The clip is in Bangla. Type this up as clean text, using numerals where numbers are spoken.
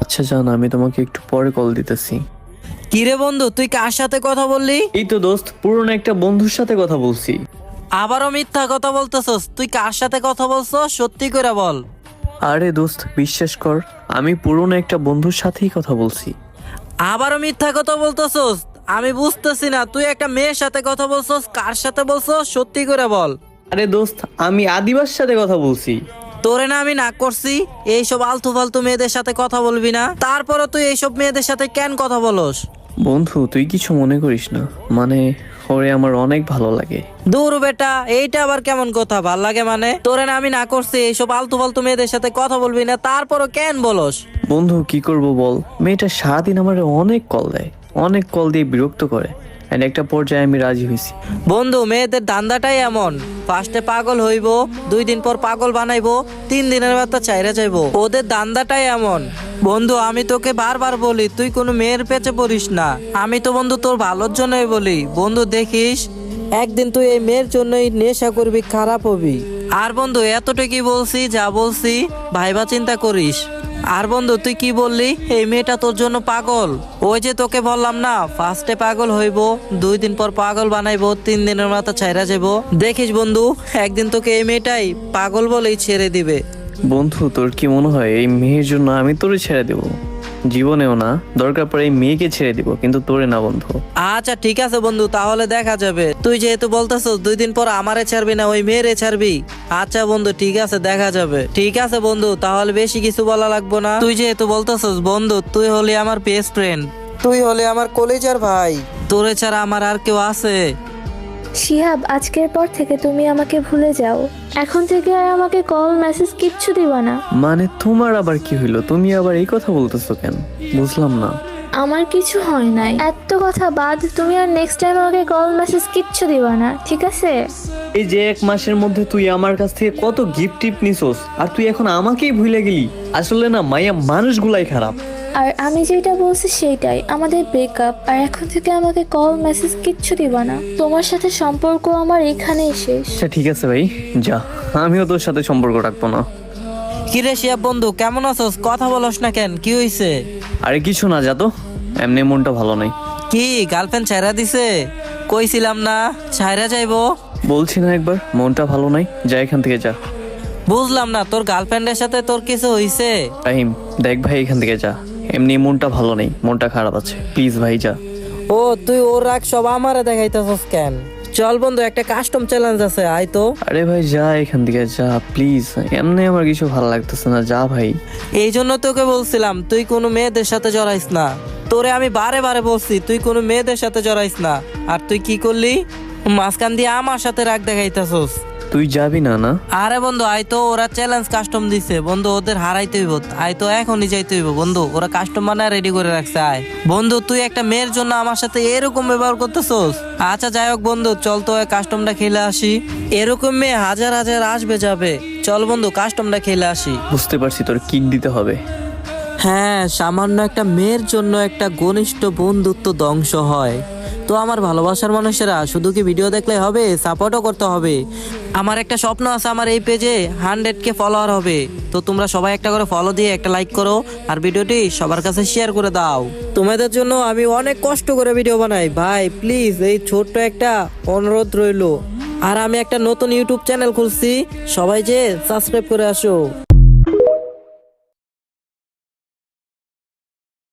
আচ্ছা জান, আমি তোমাকে একটু পরে কল দিতেছি। কিরে বন্ধু, তুই কার সাথে কথা বললি? এই তো দোস্ত, পুরনো একটা বন্ধুর সাথে কথা বলছি। আবারও মিথ্যা কথা বলতেছস? তুই কার সাথে কথা বলছস সত্যি করে বল। আরে দোস্ত, বিশ্বাস কর, আমি পুরনো একটা বন্ধুর সাথেই কথা বলছি। আবারও মিথ্যা কথা বলতেছস? আমি বুঝতেছি না, তুই একটা মেয়ের সাথে কথা বলছস, কার সাথে বলছস সত্যি করে বল। আরে দোস্ত, আমি আদিবার সাথে কথা বলছি। তোরে না আমি না করছি এইসব আলতু ফালতু মেয়েদের সাথে কথা বলবি না, তারপরে তুই এইসব মেয়েদের সাথে কেন কথা বলস? বন্ধু, তুই কিছু মনে করিস না, মানে ওরে আমার অনেক ভালো লাগে। দূর বেটা, এইটা আবার কেমন কথা? ভাল লাগে মানে? তোরে না আমি না করছি এইসব আলতু ফালতু মেয়েদের সাথে কথা বলবি না, তারপরও কেন বলস? বন্ধু, কি করব বল, মেয়েটা সারাদিন আমার অনেক কল দেয়, অনেক কল দিয়ে বিরক্ত করে। And একটা পর্যায়ে আমি রাজি হয়েছি। বন্ধু, মেয়েদের ধান্দাটাই এমন, ফার্স্টে পাগল হইব, 2 দিন পর পাগল বানাইবো, 3 দিনের মাথা চাইরা যাইবো। ওদের ধান্দাটাই এমন। বন্ধু, আমি তোকে বারবার বলি তুই কোনো মেয়ের পেছে পড়িস না। আমি তো বন্ধু তোর ভালোর জন্যই বলি। বন্ধু দেখিস, একদিন তুই এই মেয়ের জন্যই নেশা করবি, খারাপ হবি। আর বন্ধু, এতটুকুই বলছি, যা বলছি ভাইবা চিন্তা করিস। আর বন্ধু, তুই কি বললি এই মেয়েটা তোর জন্য পাগল? ওই যে তোকে বললাম না, ফার্স্টে পাগল হইব, 2 দিন পর পাগল বানাইবো, 3 দিনের মাথা ছাইরা যাবো। দেখিস বন্ধু, একদিন তোকে এই মেয়েটাই পাগল বলেই ছেড়ে দিবে। বন্ধু, তোর কি মনে হয় এই মেয়ের জন্য আমি তোরে ছেড়ে দেব? জীবনেও না, দরকার পড়ে এই মেয়েকে ছেড়ে দিব, কিন্তু তোরে না বন্ধু। আচ্ছা ঠিক আছে বন্ধু, তাহলে দেখা যাবে। তুই যেহেতু বলতেছস 2 দিন পর আমারে ছাড়বি না, ওই মেয়েরে ছাড়বি। আচ্ছা বন্ধু, ঠিক আছে, দেখা যাবে। ঠিক আছে বন্ধু, তাহলে বেশি কিছু বলা লাগবো না। তুই যেহেতু বলতেছস বন্ধু, তুই হলি আমার বেস্ট ফ্রেন্ড, তুই হলি আমার কলেজের ভাই, তোরে ছাড়া আমার আর কেউ আছে? শিহাব, আজকের পর থেকে তুমি আমাকে ভুলে যাও। এখন থেকে আর আমাকে কল মেসেজ কিচ্ছু দিবা না। মানে তোমার আবার কি হইলো? তুমি আবার এই কথা বলতেছো কেন? বুঝলাম না। আমার কিছু হয় নাই, এত কথা বাদ। তুমি আর নেক্সট টাইম আমাকে কল মেসেজ কিচ্ছু দিবা না, ঠিক আছে? এই যে 1 মাসের মধ্যে তুই আমার কাছ থেকে কত গিফট টিপ নিছোস, আর তুই এখন আমাকেই ভুলে গেলি। আসলে না, মাইয়া মানুষগুলাই খারাপ। আর আমি যেটা বলছি সেইটাই, আমাদের ব্রেকআপ। আর এখন থেকে আমাকে কল মেসেজ কিচ্ছু দিবা না। তোমার সাথে সম্পর্ক আমার এখানেই শেষ। আচ্ছা ঠিক আছে ভাই, যা, আমিও তোর সাথে সম্পর্ক রাখবো না। কিরে শিয়াব বন্ধু, কেমন আছস? কথা বলস না কেন? কি হইছে? আরে কিছু না, যা তো, এমনি মনটা ভালো নাই। কি গার্লফ্রেন্ড ছাইরা দিছে? কইছিলাম না ছাইরা যাইবো। বলছি না একবার, মনটা ভালো নাই, যা এখান থেকে যা। বুঝলাম না, তোর গার্লফ্রেন্ডের সাথে তোর কিছু হইছে? রাহিম, দেখ ভাই, এখান থেকে যা, এমনি মনটা ভালো নেই, মনটা খারাপ আছে, প্লিজ ভাই যা। ও তুই ওর রাগ সব আমারে দেখাইতেছস কেন? চল বন্ধু, একটা কাস্টম চ্যালেঞ্জ আছে, আয় তো। আরে ভাই যা এখান থেকে যা, প্লিজ, এমনি আমার কিছু ভালো লাগতেছে না, যা ভাই। এই জন্য তোকে বলছিলাম তুই কোনো মেয়েদের সাথে জড়াইস না। তোরে আমি বারে বারে বলছি তুই কোনো মেয়েদের সাথে জড়াইস না, আর তুই কি করলি? মাঝখান দিয়ে আমার সাথে রাগ দেখাইতেছস। তুই যাবি না না? আরে বন্ধু আয় তো, ওরা চ্যালেঞ্জ কাস্টম দিছে বন্ধু, ওদের হারাইতে হইব। আয় তো, এখনই যাইতে হইব বন্ধু, ওরা কাস্টম বানায় রেডি করে রাখছে। আয় বন্ধু, তুই একটা মেয়ের জন্য আমার সাথে এরকম ব্যবহার করতেছস? আচ্ছা যাই হোক বন্ধু, চল তো কাস্টমটা খেলে আসি। এরকম মেয়ে হাজার হাজার আসবে যাবে, চল বন্ধু কাস্টমটা খেলে আসি। বুঝতে পারছি তোর কিক দিতে হবে। হ্যাঁ, সামান্য একটা মেয়ের জন্য একটা ঘনিষ্ঠ বন্ধুত্ব ধ্বংস হয়। তো আমার ভালোবাসার মানুষেরা, শুধু কি ভিডিও দেখলে হবে? সাপোর্টও করতে হবে। আমার একটা স্বপ্ন আছে, আমার এই পেজে 100K ফলোয়ার হবে। তো তোমরা সবাই একটা করে ফলো দিয়ে একটা লাইক করো, আর ভিডিওটি সবার কাছে শেয়ার করে দাও। তোমাদের জন্য আমি অনেক কষ্ট করে ভিডিও বানাই ভাই, প্লিজ এই ছোট্ট একটা অনুরোধ রইলো। আর আমি একটা নতুন ইউটিউব চ্যানেল খুলছি, সবাই যে সাবস্ক্রাইব করে আসো।